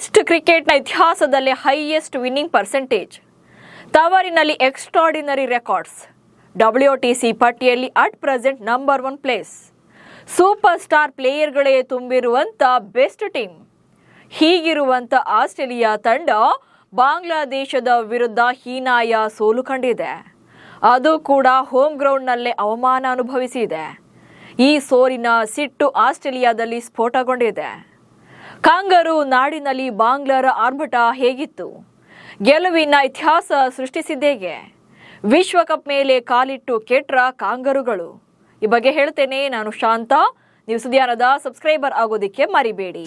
Test ಕ್ರಿಕೆಟ್ನ ಇತಿಹಾಸದಲ್ಲೇ highest winning percentage, ತವರಿನಲ್ಲಿ ಎಕ್ಸ್ಟ್ರಾರ್ಡಿನರಿ ರೆಕಾರ್ಡ್ಸ್, WTC ಪಟ್ಟಿಯಲ್ಲಿ at present number 1 place, super star ಪ್ಲೇಯರ್ಗಳೇ ತುಂಬಿರುವಂಥ ಬೆಸ್ಟ್ ಟೀಮ್. ಹೀಗಿರುವಂಥ ಆಸ್ಟ್ರೇಲಿಯಾ ತಂಡ ಬಾಂಗ್ಲಾದೇಶದ ವಿರುದ್ಧ ಹೀನಾಯ ಸೋಲು ಕಂಡಿದೆ. ಅದು ಕೂಡ ಹೋಮ್ ಗ್ರೌಂಡ್ನಲ್ಲೇ ಅವಮಾನ ಅನುಭವಿಸಿದೆ. ಈ ಸೋಲಿನ ಸಿಟ್ಟು ಆಸ್ಟ್ರೇಲಿಯಾದಲ್ಲಿ ಸ್ಫೋಟಗೊಂಡಿದೆ. ಕಾಂಗರೂ ನಾಡಿನಲ್ಲಿ ಬಾಂಗ್ಲಾರ ಆರ್ಭಟ ಹೇಗಿತ್ತು? ಗೆಲುವಿನ ಇತಿಹಾಸ ಸೃಷ್ಟಿಸಿದ್ದೇಗೆ? ವಿಶ್ವಕಪ್ ಮೇಲೆ ಕಾಲಿಟ್ಟು ಕೆಟ್ರ ಕಾಂಗರುಗಳು. ಈ ಬಗ್ಗೆ ಹೇಳ್ತೇನೆ. ನಾನು ಶಾಂತ. ನೀವು ಸುದ್ದಿಯಾನದ ಸಬ್ಸ್ಕ್ರೈಬರ್ ಆಗೋದಕ್ಕೆ ಮರಿಬೇಡಿ.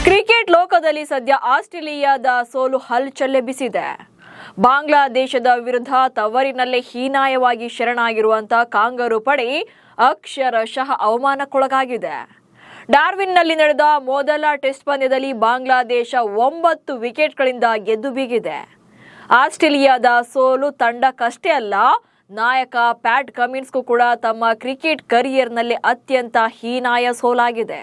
ಕ್ರಿಕೆಟ್ ಲೋಕದಲ್ಲಿ ಸದ್ಯ ಆಸ್ಟ್ರೇಲಿಯಾದ ಸೋಲು ಹಲ್ಚಲ್ಲೆಬ್ಬಿಸಿದೆ. ಬಾಂಗ್ಲಾದೇಶದ ವಿರುದ್ಧ ತವರಿನಲ್ಲೇ ಹೀನಾಯವಾಗಿ ಶರಣಾಗಿರುವಂತಹ ಕಾಂಗರೂ ಪಡೆ ಅಕ್ಷರಶಃ ಅವಮಾನಕ್ಕೊಳಗಾಗಿದೆ. ಡಾರ್ವಿನ್ನಲ್ಲಿ ನಡೆದ ಮೊದಲ ಟೆಸ್ಟ್ ಪಂದ್ಯದಲ್ಲಿ ಬಾಂಗ್ಲಾದೇಶ 9 ವಿಕೆಟ್ಗಳಿಂದ ಗೆದ್ದು ಬೀಗಿದೆ. ಆಸ್ಟ್ರೇಲಿಯಾದ ಸೋಲು ತಂಡಕ್ಕಷ್ಟೇ ಅಲ್ಲ, ನಾಯಕ ಪ್ಯಾಟ್ ಕಮಿನ್ಸ್ಗೂ ಕೂಡ ತಮ್ಮ ಕ್ರಿಕೆಟ್ ಕರಿಯರ್ನಲ್ಲಿ ಅತ್ಯಂತ ಹೀನಾಯ ಸೋಲಾಗಿದೆ.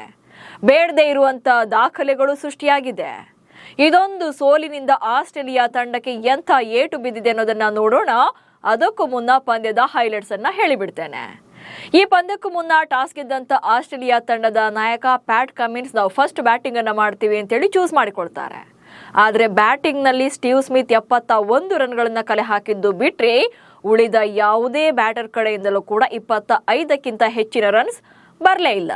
ಬೇಡದೇ ಇರುವಂತ ದಾಖಲೆಗಳು ಸೃಷ್ಟಿಯಾಗಿದೆ. ಇದೊಂದು ಸೋಲಿನಿಂದ ಆಸ್ಟ್ರೇಲಿಯಾ ತಂಡಕ್ಕೆ ಎಂಥ ಏಟು ಬಿದ್ದಿದೆ ಅನ್ನೋದನ್ನ ನೋಡೋಣ. ಅದಕ್ಕೂ ಮುನ್ನ ಪಂದ್ಯದ ಹೈಲೈಟ್ಸ್ ಅನ್ನ ಹೇಳಿಬಿಡ್ತೇನೆ. ಈ ಪಂದ್ಯಕ್ಕೂ ಮುನ್ನ ಟಾಸ್ ಗೆದ್ದಂತ ಆಸ್ಟ್ರೇಲಿಯಾ ತಂಡದ ನಾಯಕ ಪ್ಯಾಟ್ ಕಮಿನ್ಸ್ ನಾವು ಫಸ್ಟ್ ಬ್ಯಾಟಿಂಗ್ ಅನ್ನ ಮಾಡ್ತೀವಿ ಅಂತೇಳಿ ಚೂಸ್ ಮಾಡಿಕೊಳ್ತಾರೆ. ಆದ್ರೆ ಬ್ಯಾಟಿಂಗ್ ನಲ್ಲಿ ಸ್ಟೀವ್ ಸ್ಮಿತ್ 71 ರನ್ಗಳನ್ನ ಕಲೆ ಹಾಕಿದ್ದು ಬಿಟ್ರೆ ಉಳಿದ ಯಾವುದೇ ಬ್ಯಾಟರ್ ಕಡೆಯಿಂದಲೂ ಕೂಡ 25ಕ್ಕಿಂತ ಹೆಚ್ಚಿನ ರನ್ಸ್ ಬರಲೇ ಇಲ್ಲ.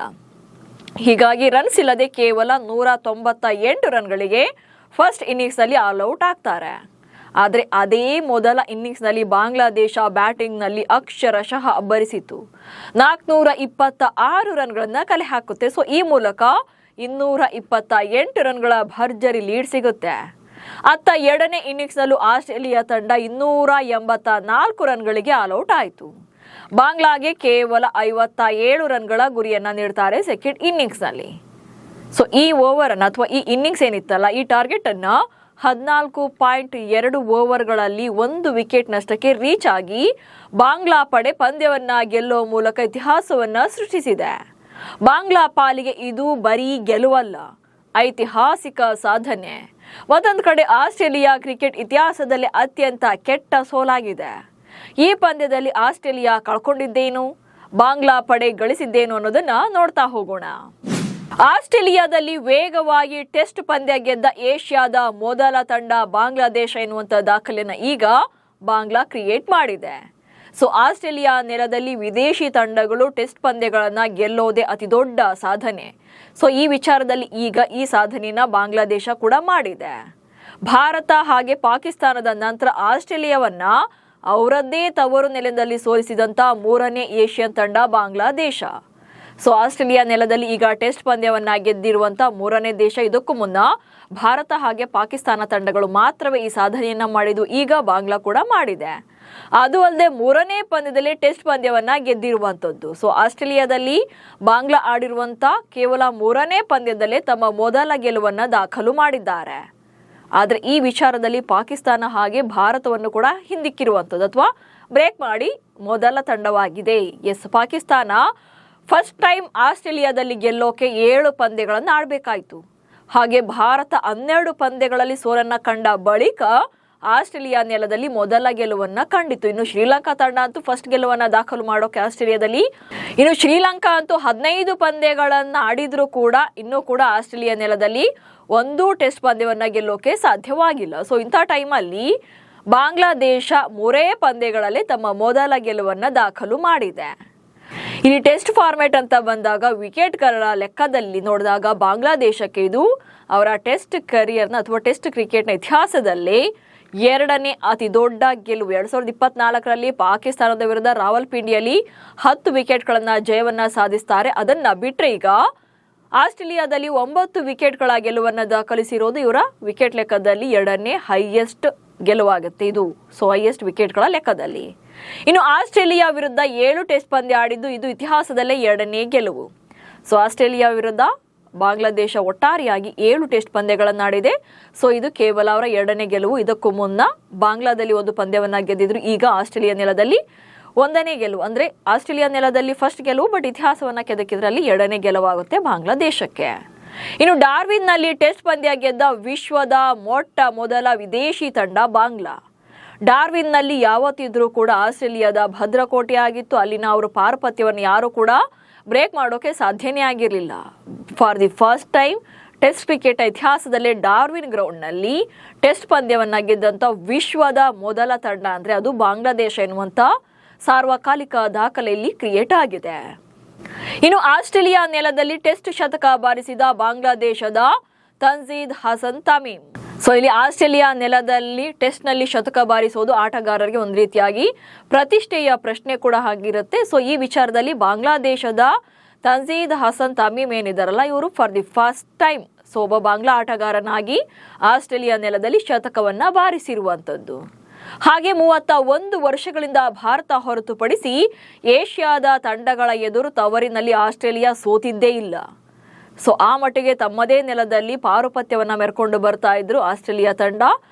ಹೀಗಾಗಿ ರನ್ಸ್ ಇಲ್ಲದೆ ಕೇವಲ 198 ರನ್ಗಳಿಗೆ ಫಸ್ಟ್ ಇನ್ನಿಂಗ್ಸ್ ನಲ್ಲಿ ಆಲ್ಔಟ್ ಆಗ್ತಾರೆ. ಆದರೆ ಅದೇ ಮೊದಲ ಇನ್ನಿಂಗ್ಸ್ನಲ್ಲಿ ಬಾಂಗ್ಲಾದೇಶ ಬ್ಯಾಟಿಂಗ್ನಲ್ಲಿ ಅಕ್ಷರಶಃ ಅಬ್ಬರಿಸಿತು. 426 ರನ್ಗಳನ್ನ ಕಲೆ ಹಾಕುತ್ತೆ. ಸೊ ಈ ಮೂಲಕ 228 ರನ್ಗಳ ಭರ್ಜರಿ ಲೀಡ್ ಸಿಗುತ್ತೆ. ಅತ್ತ ಎರಡನೇ ಇನ್ನಿಂಗ್ಸ್ನಲ್ಲೂ ಆಸ್ಟ್ರೇಲಿಯಾ ತಂಡ 284 ರನ್ಗಳಿಗೆ ಆಲ್ಔಟ್ ಆಯಿತು. ಬಾಂಗ್ಲಾಗೆ ಕೇವಲ 57 ರನ್ಗಳ ಗುರಿಯನ್ನ ನೀಡ್ತಾರೆ ಸೆಕೆಂಡ್ ಇನ್ನಿಂಗ್ಸ್ನಲ್ಲಿ. ಸೊ ಈ ಓವರ್ ಅನ್ನ ಅಥವಾ ಈ ಇನ್ನಿಂಗ್ಸ್ ಏನಿತ್ತಲ್ಲ, ಈ ಟಾರ್ಗೆಟ್ ಅನ್ನ 14.2 ಓವರ್ಗಳಲ್ಲಿ 1 ವಿಕೆಟ್ ನಷ್ಟಕ್ಕೆ ರೀಚ್ ಆಗಿ ಬಾಂಗ್ಲಾ ಪಡೆ ಪಂದ್ಯವನ್ನ ಗೆಲ್ಲುವ ಮೂಲಕ ಇತಿಹಾಸವನ್ನ ಸೃಷ್ಟಿಸಿದೆ. ಬಾಂಗ್ಲಾ ಪಾಲಿಗೆ ಇದು ಬರೀ ಗೆಲುವಲ್ಲ, ಐತಿಹಾಸಿಕ ಸಾಧನೆ. ಮತ್ತೊಂದು ಕಡೆ ಆಸ್ಟ್ರೇಲಿಯಾ ಕ್ರಿಕೆಟ್ ಇತಿಹಾಸದಲ್ಲಿ ಅತ್ಯಂತ ಕೆಟ್ಟ ಸೋಲಾಗಿದೆ. ಈ ಪಂದ್ಯದಲ್ಲಿ ಆಸ್ಟ್ರೇಲಿಯಾ ಕಳ್ಕೊಂಡಿದ್ದೇನು, ಬಾಂಗ್ಲಾ ಪಡೆ ಗಳಿಸಿದ್ದೇನು ಅನ್ನೋದನ್ನ ನೋಡ್ತಾ ಹೋಗೋಣ. ಆಸ್ಟ್ರೇಲಿಯಾದಲ್ಲಿ ವೇಗವಾಗಿ ಟೆಸ್ಟ್ ಪಂದ್ಯ ಗೆದ್ದ ಏಷ್ಯಾದ ಮೊದಲ ತಂಡ ಬಾಂಗ್ಲಾದೇಶ ಎನ್ನುವಂತ ದಾಖಲೆಯನ್ನು ಈಗ ಬಾಂಗ್ಲಾ ಕ್ರಿಯೇಟ್ ಮಾಡಿದೆ. ಸೊ ಆಸ್ಟ್ರೇಲಿಯಾ ನೆಲದಲ್ಲಿ ವಿದೇಶಿ ತಂಡಗಳು ಟೆಸ್ಟ್ ಪಂದ್ಯಗಳನ್ನ ಗೆಲ್ಲೋದೇ ಅತಿ ದೊಡ್ಡ ಸಾಧನೆ. ಸೊ ಈ ವಿಚಾರದಲ್ಲಿ ಈಗ ಈ ಸಾಧನೆಯನ್ನ ಬಾಂಗ್ಲಾದೇಶ ಕೂಡ ಮಾಡಿದೆ. ಭಾರತ ಹಾಗೆ ಪಾಕಿಸ್ತಾನದ ನಂತರ ಆಸ್ಟ್ರೇಲಿಯಾವನ್ನ ಅವರದ್ದೇ ತವರು ನೆಲದಲ್ಲಿ ಸೋಲಿಸಿದಂತ 3ನೇ ಏಷ್ಯನ್ ತಂಡ ಬಾಂಗ್ಲಾದೇಶ. ಸೊ ಆಸ್ಟ್ರೇಲಿಯಾ ನೆಲದಲ್ಲಿ ಈಗ ಟೆಸ್ಟ್ ಪಂದ್ಯವನ್ನ ಗೆದ್ದಿರುವಂತ 3ನೇ ದೇಶ. ಇದಕ್ಕೂ ಮುನ್ನ ಭಾರತ ಹಾಗೆ ಪಾಕಿಸ್ತಾನ ತಂಡಗಳು ಮಾತ್ರವೇ ಈ ಸಾಧನೆಯನ್ನ ಮಾಡಿದ್ದು. ಈಗ ಬಾಂಗ್ಲಾ ಕೂಡ ಮಾಡಿದೆ. ಅದು ಅಲ್ಲದೆ 3ನೇ ಪಂದ್ಯದಲ್ಲಿ ಟೆಸ್ಟ್ ಪಂದ್ಯವನ್ನ ಗೆದ್ದಿರುವಂತದ್ದು. ಸೊ ಆಸ್ಟ್ರೇಲಿಯಾದಲ್ಲಿ ಬಾಂಗ್ಲಾ ಆಡಿರುವಂತ ಕೇವಲ 3ನೇ ಪಂದ್ಯದಲ್ಲೇ ತಮ್ಮ ಮೊದಲ ಗೆಲುವನ್ನ ದಾಖಲು ಮಾಡಿದ್ದಾರೆ. ಆದರೆ ಈ ವಿಚಾರದಲ್ಲಿ ಪಾಕಿಸ್ತಾನ ಹಾಗೆ ಭಾರತವನ್ನು ಕೂಡ ಹಿಂದಿಕ್ಕಿರುವಂಥದ್ದು ಅಥವಾ ಬ್ರೇಕ್ ಮಾಡಿ ಮೊದಲ ತಂಡವಾಗಿದೆ. ಎಸ್, ಪಾಕಿಸ್ತಾನ ಫಸ್ಟ್ ಟೈಮ್ ಆಸ್ಟ್ರೇಲಿಯಾದಲ್ಲಿ ಗೆಲ್ಲೋಕೆ 7 ಪಂದ್ಯಗಳನ್ನು ಆಡಬೇಕಾಯಿತು. ಹಾಗೆ ಭಾರತ 12 ಪಂದ್ಯಗಳಲ್ಲಿ ಸೋಲನ್ನ ಕಂಡ ಬಳಿಕ ಆಸ್ಟ್ರೇಲಿಯಾ ನೆಲದಲ್ಲಿ ಮೊದಲ ಗೆಲುವನ್ನ ಕಂಡಿತು. ಇನ್ನು ಶ್ರೀಲಂಕಾ ತಂಡ ಅಂತೂ ಫಸ್ಟ್ ಗೆಲುವನ್ನ ದಾಖಲು ಮಾಡೋಕೆ ಆಸ್ಟ್ರೇಲಿಯಾದಲ್ಲಿ. ಇನ್ನು ಶ್ರೀಲಂಕಾ ಅಂತೂ 15 ಪಂದ್ಯಗಳನ್ನ ಆಡಿದ್ರೂ ಕೂಡ ಇನ್ನೂ ಕೂಡ ಆಸ್ಟ್ರೇಲಿಯಾ ನೆಲದಲ್ಲಿ 1 ಟೆಸ್ಟ್ ಪಂದ್ಯವನ್ನ ಗೆಲ್ಲೋಕೆ ಸಾಧ್ಯವಾಗಿಲ್ಲ. ಸೊ ಇಂಥ ಟೈಮಲ್ಲಿ ಬಾಂಗ್ಲಾದೇಶ 3 ಪಂದ್ಯಗಳಲ್ಲಿ ತಮ್ಮ ಮೊದಲ ಗೆಲುವನ್ನ ದಾಖಲು ಮಾಡಿದೆ. ಇಲ್ಲಿ ಟೆಸ್ಟ್ ಫಾರ್ಮ್ಯಾಟ್ ಅಂತ ಬಂದಾಗ ವಿಕೆಟ್ಗಳ ಲೆಕ್ಕದಲ್ಲಿ ನೋಡಿದಾಗ ಬಾಂಗ್ಲಾದೇಶಕ್ಕೆ ಇದು ಅವರ ಟೆಸ್ಟ್ ಕರಿಯರ್ನ ಅಥವಾ ಟೆಸ್ಟ್ ಕ್ರಿಕೆಟ್ನ ಇತಿಹಾಸದಲ್ಲಿ 2ನೇ ಅತಿ ದೊಡ್ಡ ಗೆಲುವು. 2024ರಲ್ಲಿ ಪಾಕಿಸ್ತಾನದ ವಿರುದ್ಧ ರಾವಲ್ಪಿಂಡಿಯಲ್ಲಿ 10 ವಿಕೆಟ್ಗಳನ್ನ ಜಯವನ್ನ ಸಾಧಿಸ್ತಾರೆ. ಅದನ್ನ ಬಿಟ್ರೆ ಈಗ ಆಸ್ಟ್ರೇಲಿಯಾದಲ್ಲಿ 9 ವಿಕೆಟ್ಗಳ ಗೆಲುವನ್ನ ದಾಖಲಿಸಿರೋದು ಇವರ ವಿಕೆಟ್ ಲೆಕ್ಕದಲ್ಲಿ 2ನೇ ಹೈಯೆಸ್ಟ್ ಗೆಲುವಾಗುತ್ತೆ ಇದು. ಸೊ ಹೈಯೆಸ್ಟ್ ವಿಕೆಟ್ಗಳ ಲೆಕ್ಕದಲ್ಲಿ. ಇನ್ನು ಆಸ್ಟ್ರೇಲಿಯಾ ವಿರುದ್ಧ 7 ಟೆಸ್ಟ್ ಪಂದ್ಯ ಆಡಿದ್ದು ಇದು ಇತಿಹಾಸದಲ್ಲೇ 2ನೇ ಗೆಲುವು. ಸೊ ಆಸ್ಟ್ರೇಲಿಯಾ ವಿರುದ್ಧ ಬಾಂಗ್ಲಾದೇಶ ಒಟ್ಟಾರೆಯಾಗಿ 7 ಟೆಸ್ಟ್ ಪಂದ್ಯಗಳನ್ನಾಡಿದೆ. ಸೊ ಇದು ಕೇವಲ ಅವರ 2ನೇ ಗೆಲುವು. ಇದಕ್ಕೂ ಮುನ್ನ ಬಾಂಗ್ಲಾದಲ್ಲಿ 1 ಪಂದ್ಯವನ್ನ ಗೆದ್ದಿದ್ರು. ಈಗ ಆಸ್ಟ್ರೇಲಿಯಾ ನೆಲದಲ್ಲಿ ಒಂದನೇ ಗೆಲುವು ಅಂದ್ರೆ ಆಸ್ಟ್ರೇಲಿಯಾ ನೆಲದಲ್ಲಿ ಫಸ್ಟ್ ಗೆಲುವು, ಬಟ್ ಇತಿಹಾಸವನ್ನ ಕೆದಕಿದ್ರಲ್ಲಿ ಎರಡನೇ ಗೆಲುವಾಗುತ್ತೆ ಬಾಂಗ್ಲಾದೇಶಕ್ಕೆ. ಇನ್ನು ಡಾರ್ವಿನ್ನಲ್ಲಿ ಟೆಸ್ಟ್ ಪಂದ್ಯ ಗೆದ್ದ ವಿಶ್ವದ ಮೊಟ್ಟ ಮೊದಲ ವಿದೇಶಿ ತಂಡ ಬಾಂಗ್ಲಾ. ಡಾರ್ವಿನ್ನಲ್ಲಿ ಯಾವತ್ತಿದ್ರೂ ಕೂಡ ಆಸ್ಟ್ರೇಲಿಯಾದ ಭದ್ರಕೋಟೆ ಆಗಿತ್ತು. ಅಲ್ಲಿನ ಅವರು ಪಾರುಪತ್ಯವನ್ನು ಯಾರು ಕೂಡ ಬ್ರೇಕ್ ಮಾಡೋಕೆ ಸಾಧ್ಯನೇ ಆಗಿರಲಿಲ್ಲ. For the first time test cricket ಇತಿಹಾಸದಲ್ಲೇ ಡಾರ್ವಿನ್ ಗ್ರೌಂಡ್ನಲ್ಲಿ ಟೆಸ್ಟ್ ಪಂದ್ಯವನ್ನು ಗೆದ್ದಂಥ ವಿಶ್ವದ ಮೊದಲ ತಂಡ ಅಂದರೆ ಅದು ಬಾಂಗ್ಲಾದೇಶ ಎನ್ನುವಂಥ ಸಾರ್ವಕಾಲಿಕ ದಾಖಲೆಯಲ್ಲಿ ಕ್ರಿಯೇಟ್ ಆಗಿದೆ. ಇನ್ನು ಆಸ್ಟ್ರೇಲಿಯಾ ನೆಲದಲ್ಲಿ ಟೆಸ್ಟ್ ಶತಕ ಬಾರಿಸಿದ ಬಾಂಗ್ಲಾದೇಶದ ತನ್ಜೀದ್ ಹಸನ್ ತಮೀಮ್. ಸೊ ಇಲ್ಲಿ ಆಸ್ಟ್ರೇಲಿಯಾ ನೆಲದಲ್ಲಿ ಟೆಸ್ಟ್ನಲ್ಲಿ ಶತಕ ಬಾರಿಸೋದು ಆಟಗಾರರಿಗೆ ಒಂದು ರೀತಿಯಾಗಿ ಪ್ರತಿಷ್ಠೆಯ ಪ್ರಶ್ನೆ ಕೂಡ ಆಗಿರುತ್ತೆ. ಸೊ ಈ ವಿಚಾರದಲ್ಲಿ ಬಾಂಗ್ಲಾದೇಶದ ತನ್ಜೀದ್ ಹಸನ್ ತಮೀಮ್ ಏನಿದಾರಲ್ಲ, ಇವರು ಫಾರ್ ದಿ ಫಸ್ಟ್ ಟೈಮ್ ಒಬ್ಬ ಬಾಂಗ್ಲಾ ಆಟಗಾರನಾಗಿ ಆಸ್ಟ್ರೇಲಿಯಾ ನೆಲದಲ್ಲಿ ಶತಕವನ್ನ ಬಾರಿಸಿರುವಂಥದ್ದು. ಹಾಗೆ 31 ವರ್ಷಗಳಿಂದ ಭಾರತ ಹೊರತುಪಡಿಸಿ ಏಷ್ಯಾದ ತಂಡಗಳ ಎದುರು ತವರಿನಲ್ಲಿ ಆಸ್ಟ್ರೇಲಿಯಾ ಸೋತಿದ್ದೇ ಇಲ್ಲ. ಸೊ ಆ ಮಟ್ಟಿಗೆ ತಮ್ಮದೇ ನೆಲದಲ್ಲಿ ಪಾರುಪತ್ಯವನ್ನ ಮೆರೆಕೊಂಡು ಬರ್ತಾ ಇದ್ರು ಆಸ್ಟ್ರೇಲಿಯಾ ತಂಡ.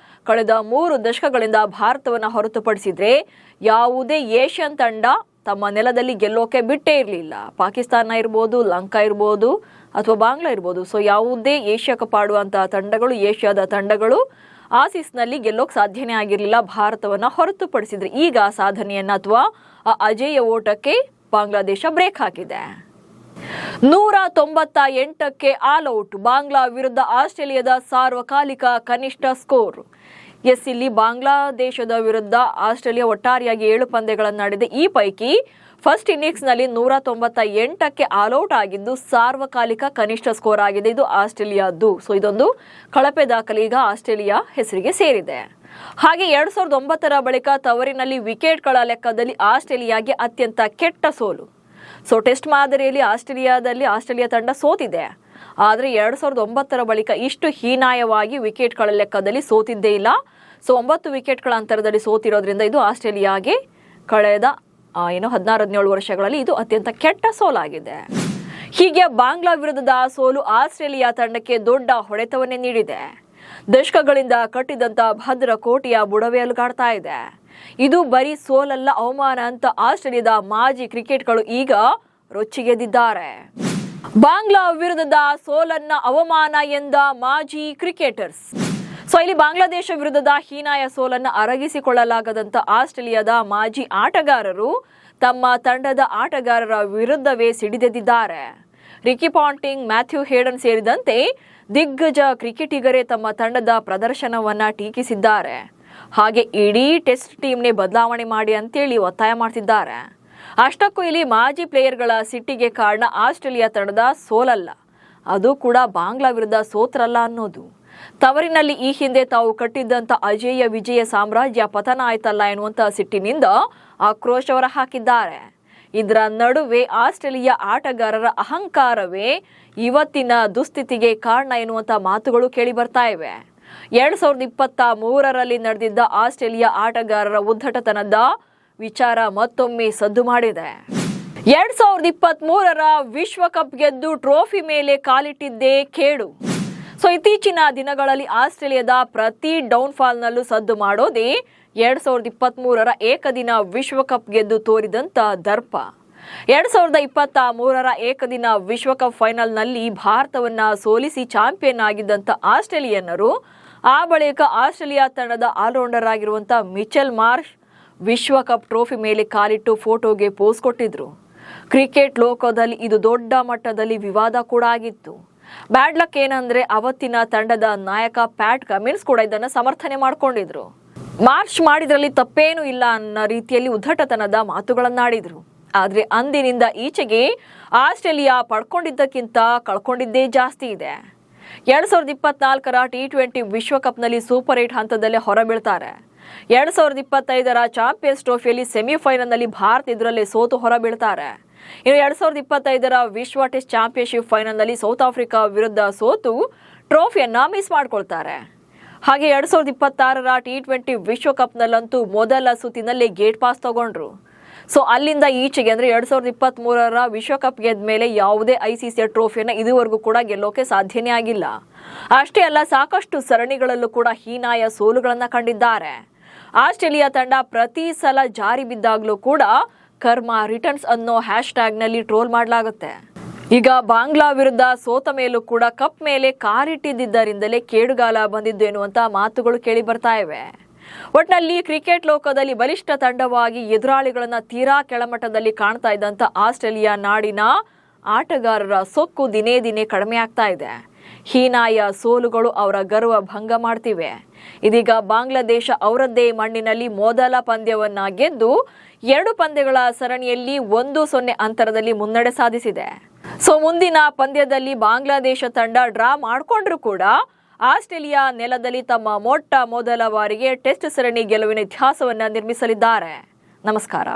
ಕಳೆದ 3 ದಶಕಗಳಿಂದ ಭಾರತವನ್ನ ಹೊರತುಪಡಿಸಿದ್ರೆ ಯಾವುದೇ ಏಷ್ಯನ್ ತಂಡ ತಮ್ಮ ನೆಲದಲ್ಲಿ ಗೆಲ್ಲೋಕೆ ಬಿಟ್ಟೇ ಇರಲಿಲ್ಲ. ಪಾಕಿಸ್ತಾನ ಇರ್ಬೋದು, ಲಂಕಾ ಇರ್ಬೋದು ಅಥವಾ ಬಾಂಗ್ಲಾ ಇರ್ಬೋದು. ಸೊ ಯಾವುದೇ ಏಷ್ಯಾ ಕಪ್ ಆಡುವಂತಹ ತಂಡಗಳು, ಏಷ್ಯಾದ ತಂಡಗಳು ಆಸೀಸ್ನಲ್ಲಿ ಗೆಲ್ಲೋಕೆ ಸಾಧ್ಯನೇ ಆಗಿರಲಿಲ್ಲ ಭಾರತವನ್ನ ಹೊರತುಪಡಿಸಿದ್ರೆ. ಈಗ ಆ ಸಾಧನೆಯನ್ನ ಅಥವಾ ಆ ಅಜೇಯ ಓಟಕ್ಕೆ ಬಾಂಗ್ಲಾದೇಶ ಬ್ರೇಕ್ ಹಾಕಿದೆ. 198ಕ್ಕೆ ಆಲ್ ಔಟ್ ಬಾಂಗ್ಲಾ ವಿರುದ್ಧ ಆಸ್ಟ್ರೇಲಿಯಾದ ಸಾರ್ವಕಾಲಿಕ ಕನಿಷ್ಠ ಸ್ಕೋರ್. ಇಲ್ಲಿ ಬಾಂಗ್ಲಾದೇಶದ ವಿರುದ್ಧ ಆಸ್ಟ್ರೇಲಿಯಾ ಒಟ್ಟಾರೆಯಾಗಿ 7 ಪಂದ್ಯಗಳನ್ನಾಡಿದೆ. ಈ ಪೈಕಿ ಫಸ್ಟ್ ಇನ್ನಿಂಗ್ಸ್ನಲ್ಲಿ 198ಕ್ಕೆ ಆಲ್ ಔಟ್ ಆಗಿದ್ದು ಸಾರ್ವಕಾಲಿಕ ಕನಿಷ್ಠ ಸ್ಕೋರ್ ಆಗಿದೆ. ಇದು ಆಸ್ಟ್ರೇಲಿಯಾದ್ದು. ಸೊ ಇದೊಂದು ಕಳಪೆ ದಾಖಲೆ ಈಗ ಆಸ್ಟ್ರೇಲಿಯಾ ಹೆಸರಿಗೆ ಸೇರಿದೆ. ಹಾಗೆ 2009ರ ಬಳಿಕ ತವರಿನಲ್ಲಿ ವಿಕೆಟ್ಗಳ ಲೆಕ್ಕದಲ್ಲಿ ಆಸ್ಟ್ರೇಲಿಯಾಗೆ ಅತ್ಯಂತ ಕೆಟ್ಟ ಸೋಲು. ಸೊ ಟೆಸ್ಟ್ ಮಾದರಿಯಲ್ಲಿ ಆಸ್ಟ್ರೇಲಿಯಾ ತಂಡ ಸೋತಿದೆ. ಆದರೆ 2009ರ ಬಳಿಕ ಇಷ್ಟು ಹೀನಾಯವಾಗಿ ವಿಕೆಟ್ಗಳ ಲೆಕ್ಕದಲ್ಲಿ ಸೋತಿದ್ದೇ ಇಲ್ಲ. ಸೊ 9 ವಿಕೆಟ್ಗಳ ಅಂತರದಲ್ಲಿ ಸೋತಿರೋದ್ರಿಂದ ಇದು ಆಸ್ಟ್ರೇಲಿಯಾಗೆ ಕಳೆದ 16-17 ವರ್ಷಗಳಲ್ಲಿ ಇದು ಅತ್ಯಂತ ಕೆಟ್ಟ ಸೋಲಾಗಿದೆ. ಹೀಗೆ ಬಾಂಗ್ಲಾ ವಿರುದ್ಧದ ಸೋಲು ಆಸ್ಟ್ರೇಲಿಯಾ ತಂಡಕ್ಕೆ ದೊಡ್ಡ ಹೊಡೆತವನ್ನೇ ನೀಡಿದೆ. ದಶಕಗಳಿಂದ ಕಟ್ಟಿದಂತ ಭದ್ರಕೋಟೆಯ ಬುಡವೇ ಅಲುಗಾಡ್ತಾ ಇದೆ. ಇದು ಬರೀ ಸೋಲಲ್ಲ, ಅವಮಾನ ಅಂತ ಆಸ್ಟ್ರೇಲಿಯಾದ ಮಾಜಿ ಕ್ರಿಕೆಟ್ಗಳು ಈಗ ರೊಚ್ಚಿಗೆದ್ದಿದ್ದಾರೆ. ಬಾಂಗ್ಲಾ ವಿರುದ್ಧದ ಸೋಲನ್ನ ಅವಮಾನ ಎಂದ ಮಾಜಿ ಕ್ರಿಕೆಟರ್ಸ್. ಸೊ ಇಲ್ಲಿ ಬಾಂಗ್ಲಾದೇಶ ವಿರುದ್ಧದ ಹೀನಾಯ ಸೋಲನ್ನು ಅರಗಿಸಿಕೊಳ್ಳಲಾಗದಂತ ಆಸ್ಟ್ರೇಲಿಯಾದ ಮಾಜಿ ಆಟಗಾರರು ತಮ್ಮ ತಂಡದ ಆಟಗಾರರ ವಿರುದ್ಧವೇ ಸಿಡಿದೆದ್ದಿದ್ದಾರೆ. ರಿಕಿ ಪಾಂಟಿಂಗ್, ಮ್ಯಾಥ್ಯೂ ಹೇಡನ್ ಸೇರಿದಂತೆ ದಿಗ್ಗಜ ಕ್ರಿಕೆಟಿಗರೇ ತಮ್ಮ ತಂಡದ ಪ್ರದರ್ಶನವನ್ನ ಟೀಕಿಸಿದ್ದಾರೆ. ಹಾಗೆ ಇಡೀ ಟೆಸ್ಟ್ ಟೀಮ್ನೇ ಬದಲಾವಣೆ ಮಾಡಿ ಅಂತೇಳಿ ಒತ್ತಾಯ ಮಾಡ್ತಿದ್ದಾರೆ. ಅಷ್ಟಕ್ಕೂ ಇಲ್ಲಿ ಮಾಜಿ ಪ್ಲೇಯರ್ಗಳ ಸಿಟ್ಟಿಗೆ ಕಾರಣ ಆಸ್ಟ್ರೇಲಿಯಾ ತಂಡದ ಸೋಲಲ್ಲ, ಅದು ಕೂಡ ಬಾಂಗ್ಲಾ ವಿರುದ್ಧ ಸೋತ್ರಲ್ಲ ಅನ್ನೋದು. ತವರಿನಲ್ಲಿ ಈ ಹಿಂದೆ ತಾವು ಕಟ್ಟಿದ್ದಂತ ಅಜೇಯ ವಿಜಯ ಸಾಮ್ರಾಜ್ಯ ಪತನ ಆಯ್ತಲ್ಲ ಎನ್ನುವಂತ ಸಿಟ್ಟಿನಿಂದ ಆಕ್ರೋಶ ಹೊರ ಹಾಕಿದ್ದಾರೆ. ಇದರ ನಡುವೆ ಆಸ್ಟ್ರೇಲಿಯಾ ಆಟಗಾರರ ಅಹಂಕಾರವೇ ಇವತ್ತಿನ ದುಸ್ಥಿತಿಗೆ ಕಾರಣ ಎನ್ನುವಂತ ಮಾತುಗಳು ಕೇಳಿ ಬರ್ತಾ ಇವೆ. 2023ರಲ್ಲಿ ನಡೆದಿದ್ದ ಆಸ್ಟ್ರೇಲಿಯಾ ಆಟಗಾರರ ಉದ್ದಟತನದ ವಿಚಾರ ಮತ್ತೊಮ್ಮೆ ಸದ್ದು ಮಾಡಿದೆ. 2023ರ ವಿಶ್ವಕಪ್ ಗೆದ್ದು ಟ್ರೋಫಿ ಮೇಲೆ ಕಾಲಿಟ್ಟಿದ್ದೇ ಕೇಡು. ಸೊ ಇತ್ತೀಚಿನ ದಿನಗಳಲ್ಲಿ ಆಸ್ಟ್ರೇಲಿಯಾದ ಪ್ರತಿ ಡೌನ್ಫಾಲ್ನಲ್ಲೂ ಸದ್ದು ಮಾಡೋದೇ 2023ರ ಏಕದಿನ ವಿಶ್ವಕಪ್ ಗೆದ್ದು ತೋರಿದಂತ ದರ್ಪ. 2023ರ ಏಕದಿನ ವಿಶ್ವಕಪ್ ಫೈನಲ್ನಲ್ಲಿ ಭಾರತವನ್ನ ಸೋಲಿಸಿ ಚಾಂಪಿಯನ್ ಆಗಿದ್ದಂತ ಆಸ್ಟ್ರೇಲಿಯನ್ನರು ಆ ಬಳಿಕ ಆಸ್ಟ್ರೇಲಿಯಾ ತಂಡದ ಆಲ್ರೌಂಡರ್ ಆಗಿರುವಂತ ಮಿಚೆಲ್ ಮಾರ್ಷ್ ವಿಶ್ವಕಪ್ ಟ್ರೋಫಿ ಮೇಲೆ ಕಾಲಿಟ್ಟು ಫೋಟೋಗೆ ಪೋಸ್ ಕೊಟ್ಟಿದ್ರು. ಕ್ರಿಕೆಟ್ ಲೋಕದಲ್ಲಿ ಇದು ದೊಡ್ಡ ಮಟ್ಟದಲ್ಲಿ ವಿವಾದ ಕೂಡ ಆಗಿತ್ತು. ಬ್ಯಾಡ್ ಲಕ್ ಏನಂದ್ರೆ ಅವತ್ತಿನ ತಂಡದ ನಾಯಕ ಪ್ಯಾಟ್ ಕಮಿನ್ಸ್ ಕೂಡ ಇದನ್ನ ಸಮರ್ಥನೆ ಮಾಡ್ಕೊಂಡಿದ್ರು. ಮಾರ್ಚ್ ಮಾಡಿದ್ರಲ್ಲಿ ತಪ್ಪೇನೂ ಇಲ್ಲ ಅನ್ನೋ ರೀತಿಯಲ್ಲಿ ಉದ್ದಟತನದ ಮಾತುಗಳನ್ನಾಡಿದ್ರು. ಆದ್ರೆ ಅಂದಿನಿಂದ ಈಚೆಗೆ ಆಸ್ಟ್ರೇಲಿಯಾ ಪಡ್ಕೊಂಡಿದ್ದಕ್ಕಿಂತ ಕಳ್ಕೊಂಡಿದ್ದೇ ಜಾಸ್ತಿ ಇದೆ. 2024ರ T20 ವಿಶ್ವಕಪ್ನಲ್ಲಿ ಸೂಪರ್ 8 ಹಂತದಲ್ಲೇ ಹೊರಬೀಳ್ತಾರೆ. 2025ರ ಚಾಂಪಿಯನ್ಸ್ ಟ್ರೋಫಿಯಲ್ಲಿ ಸೆಮಿಫೈನಲ್ನಲ್ಲಿ ಭಾರತ ಎದುರಲ್ಲೇ ಸೋತು ಹೊರಬೀಳ್ತಾರೆ. ಇನ್ನು 2025ರ ವಿಶ್ವ ಟೆಸ್ಟ್ ಚಾಂಪಿಯನ್ಶಿಪ್ ಫೈನಲ್ನಲ್ಲಿ ಸೌತ್ ಆಫ್ರಿಕಾ ವಿರುದ್ಧ ಸೋತು ಟ್ರೋಫಿಯನ್ನ ಮಿಸ್ ಮಾಡ್ಕೊಳ್ತಾರೆ. ಹಾಗೆ 2026ರ T20 ವಿಶ್ವಕಪ್ನಲ್ಲಂತೂ ಮೊದಲ ಸುತ್ತಿನಲ್ಲಿ ಗೇಟ್ ಪಾಸ್ ತಗೊಂಡ್ರು. ಸೊ ಅಲ್ಲಿಂದ ಈಚೆಗೆ ಅಂದ್ರೆ 2023ರ ವಿಶ್ವಕಪ್ ಗೆದ್ದ ಮೇಲೆ ಯಾವುದೇ ICC ಟ್ರೋಫಿಯನ್ನ ಇದುವರೆಗೂ ಕೂಡ ಗೆಲ್ಲೋಕೆ ಸಾಧ್ಯನೇ ಆಗಿಲ್ಲ. ಅಷ್ಟೇ ಅಲ್ಲ, ಸಾಕಷ್ಟು ಸರಣಿಗಳಲ್ಲೂ ಕೂಡ ಹೀನಾಯ ಸೋಲುಗಳನ್ನ ಕಂಡಿದ್ದಾರೆ. ಆಸ್ಟ್ರೇಲಿಯಾ ತಂಡ ಪ್ರತಿ ಸಲ ಜಾರಿ ಬಿದ್ದಾಗಲೂ ಕೂಡ ಕರ್ಮ ರಿಟರ್ನ್ಸ್ ಅನ್ನೋ ಹ್ಯಾಶ್ಟ್ಯಾಗ್ನಲ್ಲಿ ಟ್ರೋಲ್ ಮಾಡಲಾಗುತ್ತೆ. ಈಗ ಬಾಂಗ್ಲಾ ವಿರುದ್ಧ ಸೋತ ಮೇಲೂ ಕೂಡ ಕಪ್ ಮೇಲೆ ಕಾಲಿಟ್ಟಿದ್ದರಿಂದಲೇ ಕೇಡುಗಾಲ ಬಂದಿದ್ದು ಎನ್ನುವಂತ ಮಾತುಗಳು ಕೇಳಿ ಬರ್ತಾ ಇವೆ. ಒಟ್ನಲ್ಲಿ ಕ್ರಿಕೆಟ್ ಲೋಕದಲ್ಲಿ ಬಲಿಷ್ಠ ತಂಡವಾಗಿ ಎದುರಾಳಿಗಳನ್ನ ತೀರಾ ಕೆಳಮಟ್ಟದಲ್ಲಿ ಕಾಣ್ತಾ ಇದ್ದಂತ ಆಸ್ಟ್ರೇಲಿಯಾ ನಾಡಿನ ಆಟಗಾರರ ಸೊಕ್ಕು ದಿನೇ ದಿನೇ ಕಡಿಮೆ ಆಗ್ತಾ ಇದೆ. ಹೀನಾಯ ಸೋಲುಗಳು ಅವರ ಗರ್ವ ಭಂಗ ಮಾಡ್ತಿವೆ. ಇದೀಗ ಬಾಂಗ್ಲಾದೇಶ ಅವರದ್ದೇ ಮಣ್ಣಿನಲ್ಲಿ ಮೊದಲ ಪಂದ್ಯವನ್ನ ಗೆದ್ದು 2 ಪಂದ್ಯಗಳ ಸರಣಿಯಲ್ಲಿ 1-0 ಅಂತರದಲ್ಲಿ ಮುನ್ನಡೆ ಸಾಧಿಸಿದೆ. ಮುಂದಿನ ಪಂದ್ಯದಲ್ಲಿ ಬಾಂಗ್ಲಾದೇಶ ತಂಡ ಡ್ರಾ ಮಾಡಿಕೊಂಡ್ರೂ ಕೂಡ ಆಸ್ಟ್ರೇಲಿಯಾ ನೆಲದಲ್ಲಿ ತಮ್ಮ ಮೊಟ್ಟ ಮೊದಲ ಬಾರಿಗೆ ಟೆಸ್ಟ್ ಸರಣಿ ಗೆಲುವಿನ ಇತಿಹಾಸವನ್ನ ನಿರ್ಮಿಸಲಿದ್ದಾರೆ. ನಮಸ್ಕಾರ.